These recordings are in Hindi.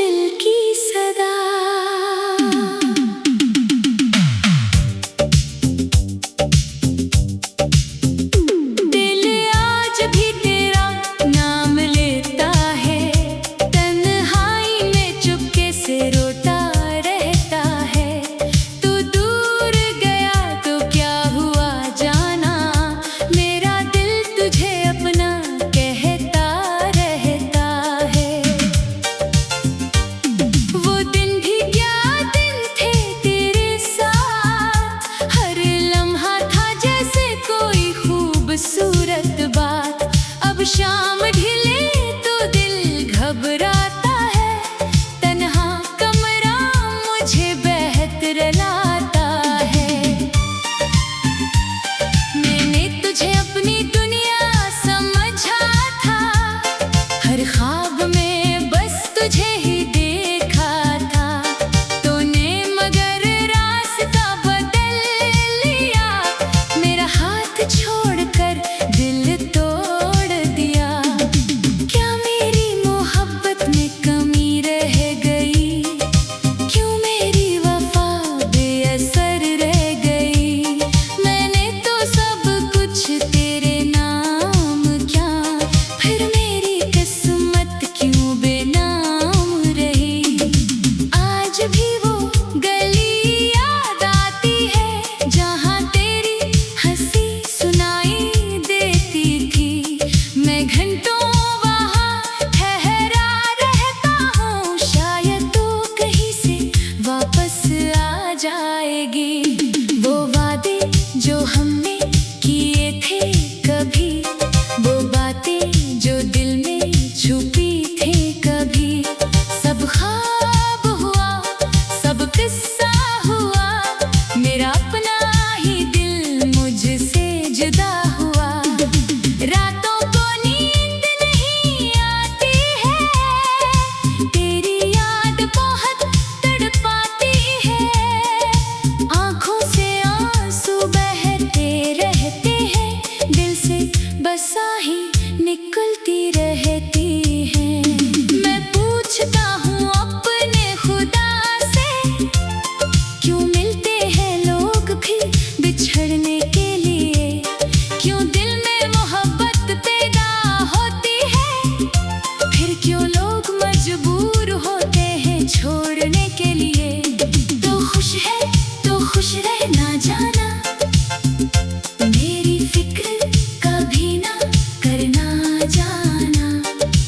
दिल की सदा। दिल आज भी तेरा नाम लेता है, तन्हाई में चुपके से रोता रहता है। तू दूर गया तो क्या हुआ जाना, मेरा दिल तुझे अपना कहता रहता है। वो दिन भी क्या दिन थे तेरे साथ, हर लम्हा था जैसे कोई खूबसूरत बात। अब शाम ढले तो दिल घबराता है, तन्हा कमरा मुझे बेहतर लाता है। मैंने तुझे अपनी दुनिया समझा था, हर ख्वाब में बस तुझे ही देखा था। तूने मगर रास्ता बदल लिया, मेरा हाथ छोड़कर दिल तोड़ दिया। क्या मेरी मोहब्बत में कमी रह गई, क्यों मेरी वफा बेअसर रह गई। मैंने तो सब कुछ तेरे नाम किया, फिर मेरी किस्मत क्यों बेनाम रही। आज भी वो गली याद आती है, जहाँ तेरी हंसी सुनाई देती थी। मैं घंटों वहाँ ठहरा रहता हूँ, शायद तू कहीं से वापस आ जाएगी। वो वादे जो हमने किए थे कभी, वो बातें जो दिल में छुपी थे कभी, सब ख्वाब हुआ, सब किस्सा हुआ। मेरा अपना ही दिल मुझसे जुदा हुआ। रातों को नींद नहीं आती है, तेरी याद बहुत तड़पाती है। आँखों से आंसू बहते रहते हैं, दिल से बस आही निकलती रहती हैं। मैं पूछता हूँ अपने खुदा से, क्यों मिलते हैं लोग भी बिछड़ने के लिए। क्यों दिल में मोहब्बत पैदा होती है, फिर क्यों लोग मजबूर होते हैं छोड़ने के लिए। तो खुश है तो खुश रहना जाना, मेरी फिक्र कभी ना करना जाना।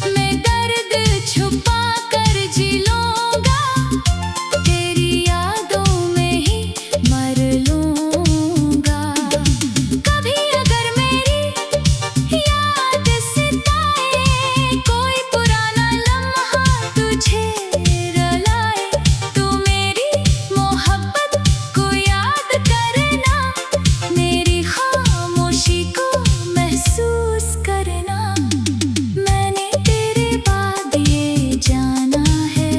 मैं दर्द छुपा कर जी लूंगा, तेरी यादों में ही मर लूंगा। कभी अगर मेरी याद सताए, कोई पुराना लम्हा तुझे रुलाए, तो मेरी मोहब्बत को याद करना, मेरी खामोशी को महसूस करना। मैंने तेरे बाद ये जाना है,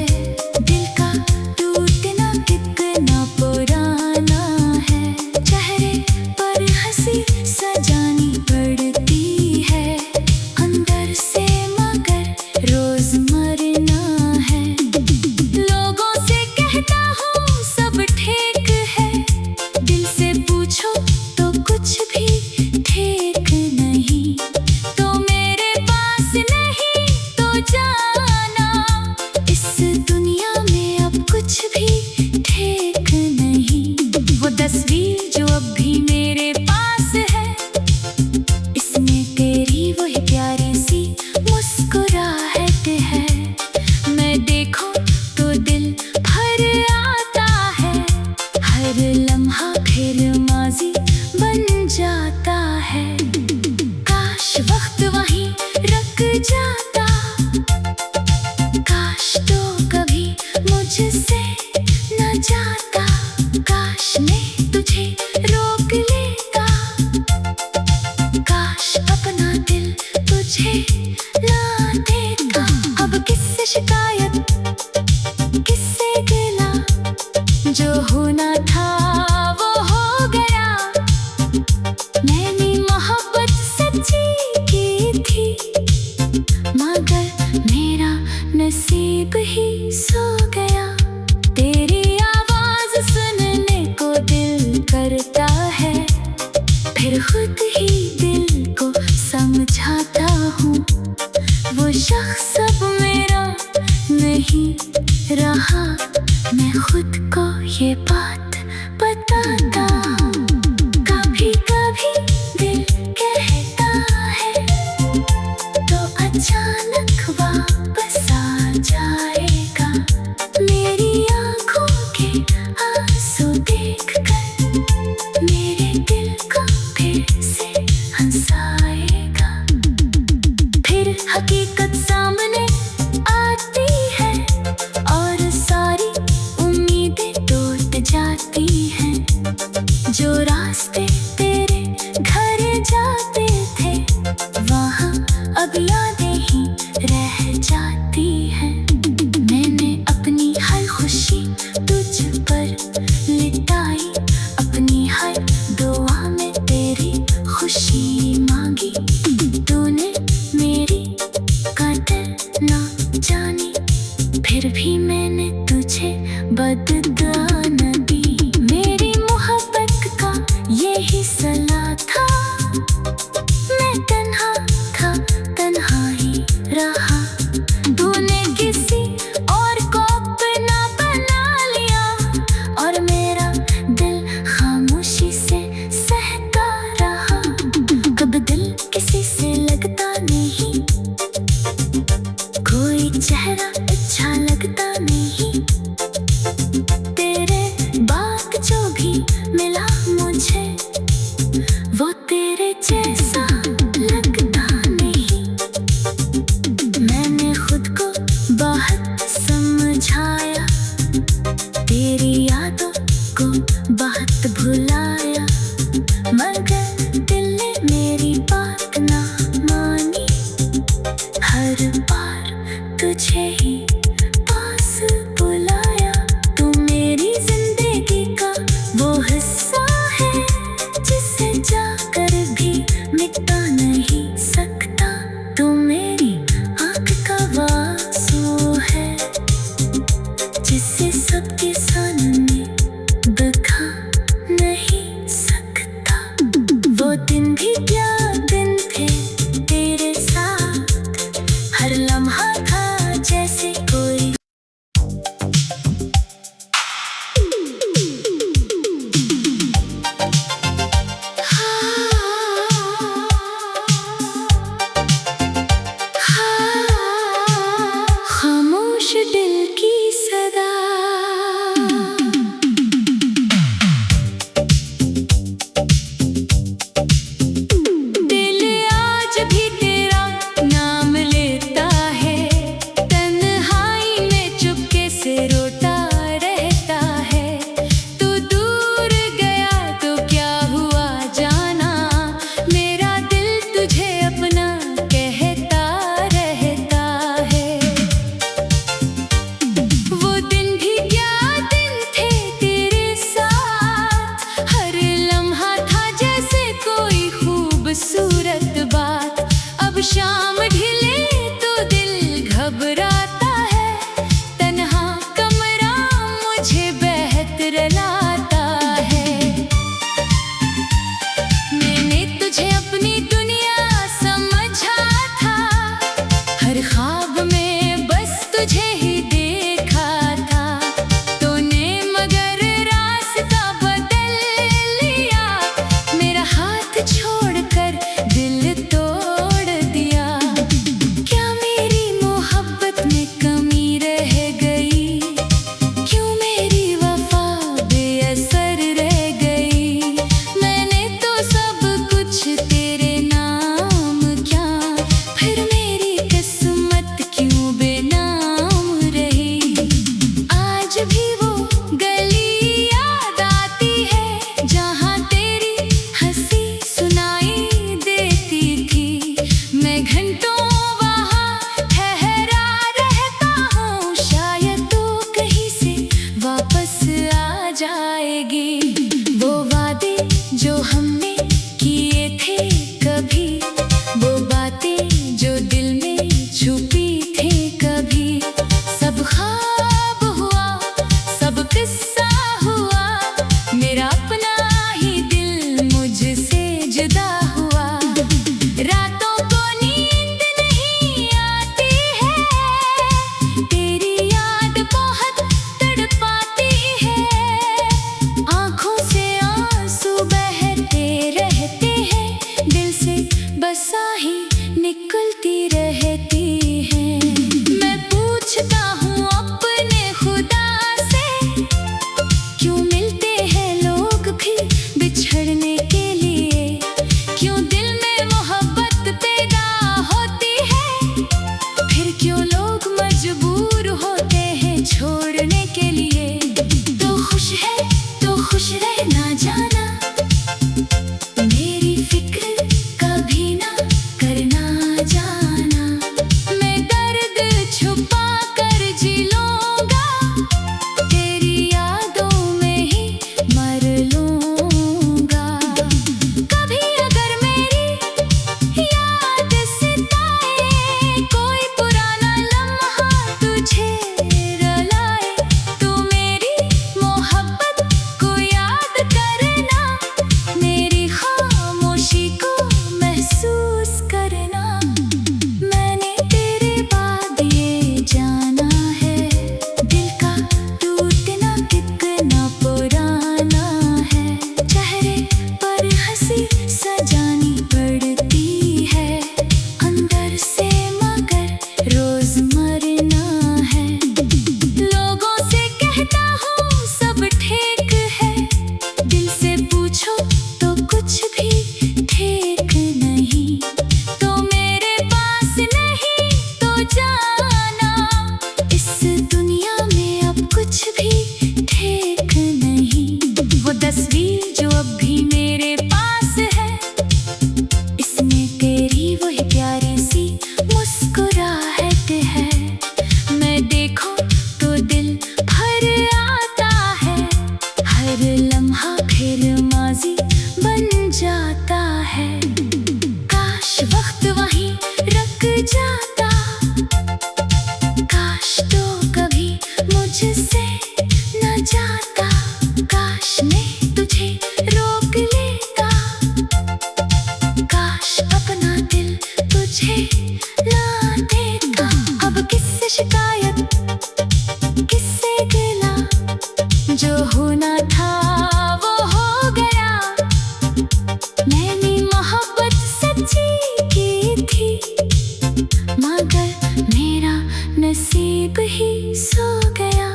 चुप ही सो गया। तेरी आवाज सुनने को दिल करता है, फिर खुद ही दिल को समझाता हूँ। वो शख्स अब मेरा नहीं रहा, मैं खुद को ये बात बताता हूँ। कभी कभी दिल कहता है तो अचानक वापस आ जाएगा। मेरी आँखों के आंसू देखकर मेरे दिल को फिर से हंसाएगा। फिर हकीकत सामने आती है और सारी उम्मीदें टूट जाती हैं। जो रास्ते तेरे घर जाते थे वहाँ अब यादें ही रह जाती हैं। मैंने अपनी हर खुशी तुझ पर लिटाई, अपनी हर दुआ में तेरी खुशी मांगी। तूने मेरी कदर ना जानी, फिर भी मैंने तुझे बददुआ न दी। मेरी मोहब्बत का यही सलाह था, मैं तन्हा था, तन्हा ही रहा। तूने किसी और को अपना बना लिया और मेरा दिल खामोशी से सहता रहा। कब दिल किसी से लगता नहीं, कोई चेहरा अच्छा लगता नहीं। तेरे बाद जो भी मिला मुझे वो तेरे जैसा लगता नहीं। मैंने खुद को बहुत समझाया, तेरी यादों को बहुत भुलाया, मगर दिल ने मेरी बात ना मानी। हर बार तुझे ही पास बुलाया। तू मेरी जिंदगी का वो हिस्सा है जिसे जाकर भी मिटा नहीं सकता। तू मेरी आँख का वो आंसू है जिसे सबके सामने दिखा नहीं सकता। वो दिन भी क्या दिन थे तेरे साथ, हर लम्हा था जैसे कोई खामोश दिल की सदा। दिल आज भी तेरा नाम लेता है, तन्हाई में चुपके से रोता रहता है। तू दूर गया तो क्या हुआ जाना, मेरा दिल तुझे अपना कहता रहता है। मुझसे न जाता, काश मैं तुझे रोक लेता, काश अपना दिल तुझे ना देता। अब किससे शिकायत, किससे गिला, जो होना था वो हो गया। मैंने मोहब्बत सच्ची की थी, मगर मेरा नसीब ही सो गया।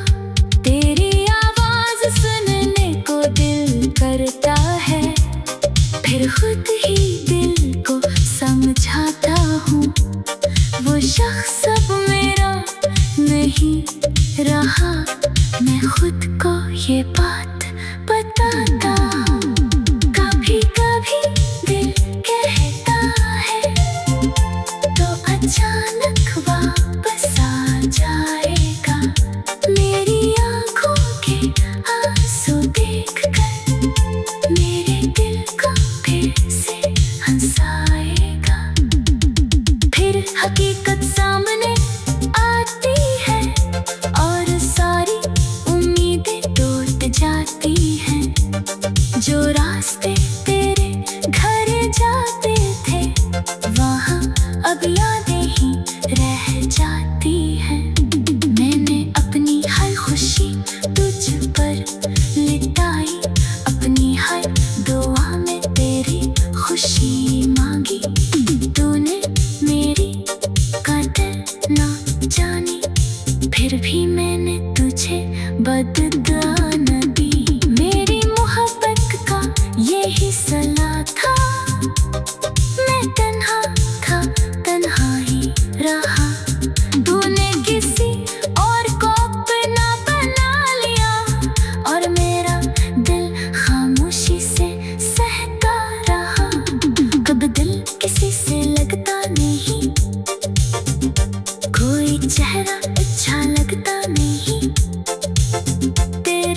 तेरी आवाज सुनने को दिल करता है, फिर खुद ही दिल को समझाता हूँ। वो शख्स अब मेरा नहीं रहा, मैं खुद को ये बात बताता हूँ। कभी कभी दिल कहता है तो अचानक वापस आ जाएगा। मेरी आँखों के आंसू देखकर मेरे दिल को फिर से हंसाएगा। फिर हकीकत सामने आती है और सारी उम्मीदें टूट जाती हैं। जो रास्ते तेरे घर जाते थे, वहाँ अब यादें ही रह जाती हैं। मैंने अपनी हर खुशी तुझ पर लिटाई, अपनी हर दुआ में तेरी खुशी मांगी। तूने मेरी कदर ना जानी, फिर भी मैंने तुझे बददुआ न दी। मेरी मोहब्बत का यही सला था, मैं तन्हा था, तन्हा ही रहा। तूने किसी और को अपना बना लिया और मेरा दिल खामोशी से सहता रहा। कब दिल किसी से लगता नहीं, कोई चेहरा अच्छा लगता नहीं। तेरे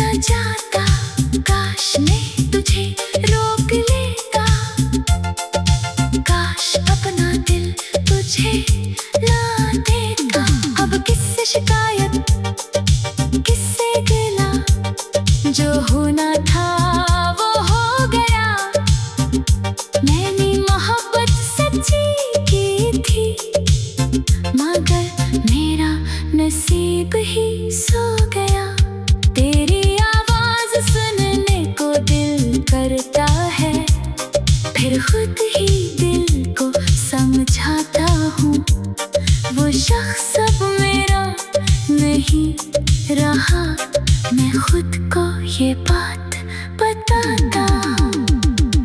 न जाता, काश मैं तुझे रोक लेता, काश अपना दिल तुझे ना देता। अब किससे शिकायत, किससे गिला, जो होना था वो हो गया। मैंने मोहब्बत सच्ची की थी, मगर मेरा नसीब ही सो गया। तेरी आवाज सुनने को दिल करता है, फिर खुद ही दिल को समझाता हूँ। वो शख्स अब मेरा नहीं रहा, मैं खुद को ये बात बताता हूँ।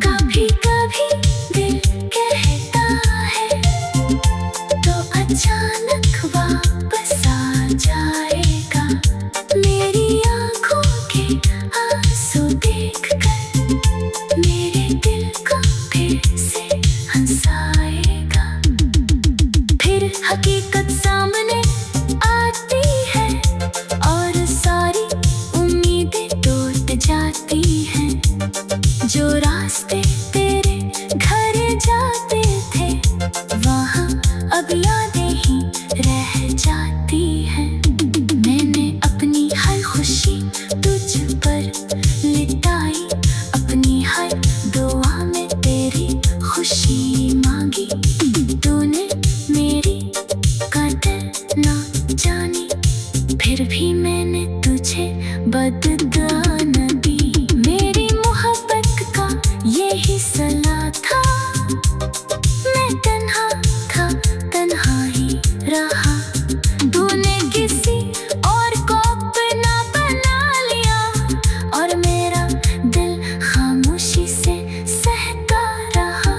कभी कभी दिल कहता है तो अचानक वापस आ जाएगा। मेरी आँखों के आंसू देखकर मेरे दिल को फिर से हंसाएगा। फिर हकीकत सामने आती है और सारी उम्मीदें टूट जाती हैं। जो रास्ते तेरे घर जाते थे, वहाँ अब यादें ही रह जाती हैं। मैंने अपनी हर खुशी तुझ पर लिटाई, अपनी हर दुआ में तेरी खुशी मांगी। तूने मेरी कदर ना जानी, फिर भी मैंने तुझे बददुआ न दी। मेरी मोहब्बत का यही सला था, मैं तन्हा था, तन्हा ही रहा। तूने किसी और को अपना बना लिया और मेरा दिल खामोशी से सहता रहा।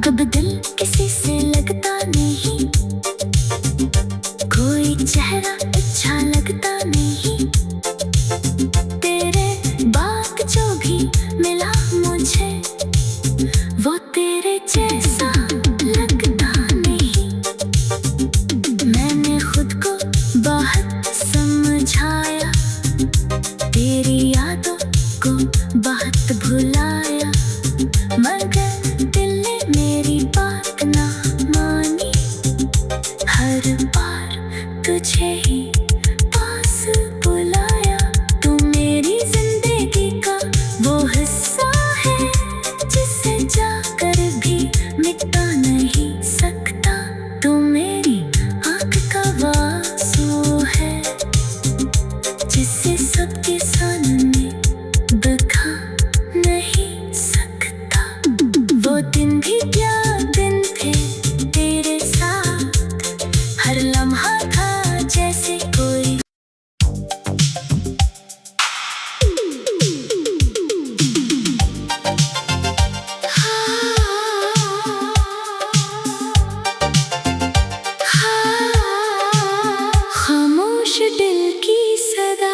कब दिल किसी से लगता नहीं, कोई चेहरा अच्छा लगता नहीं। तेरे बाद जो भी मिला मुझे, वो तेरे जैसा लगता नहीं। मैंने खुद को बहुत समझाया, तेरी यादों को बहुत भुलाया, मगर दिल ने मेरी बात ना मानी। हर बार तुझे ही पास बुलाया। तू मेरी जिंदगी का वो हिस्सा है, जिसे जाकर भी मिटा नहीं सकता। तू मेरी आँख का आंसू है, जिसे सबके सामने दिखा नहीं सकता। वो दिन भी क्या दिन थे तेरे साथ, हर लम्हा था जैसे कोई खामोश दिल की सदा।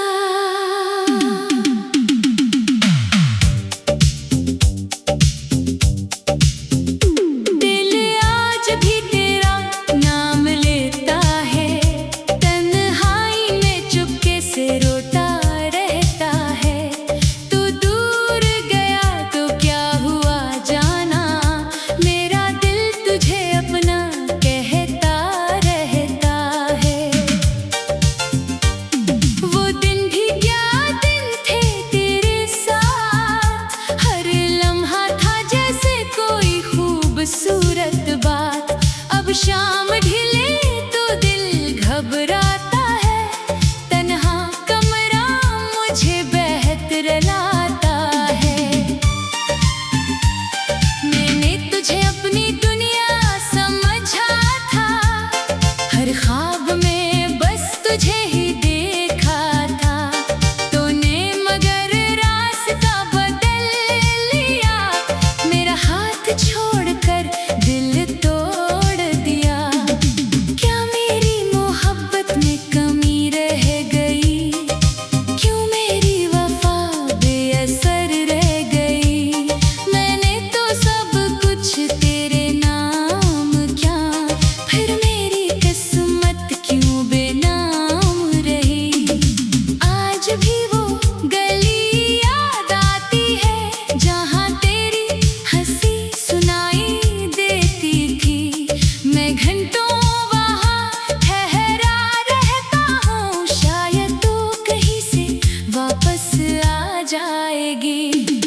वापस आ जाएगी।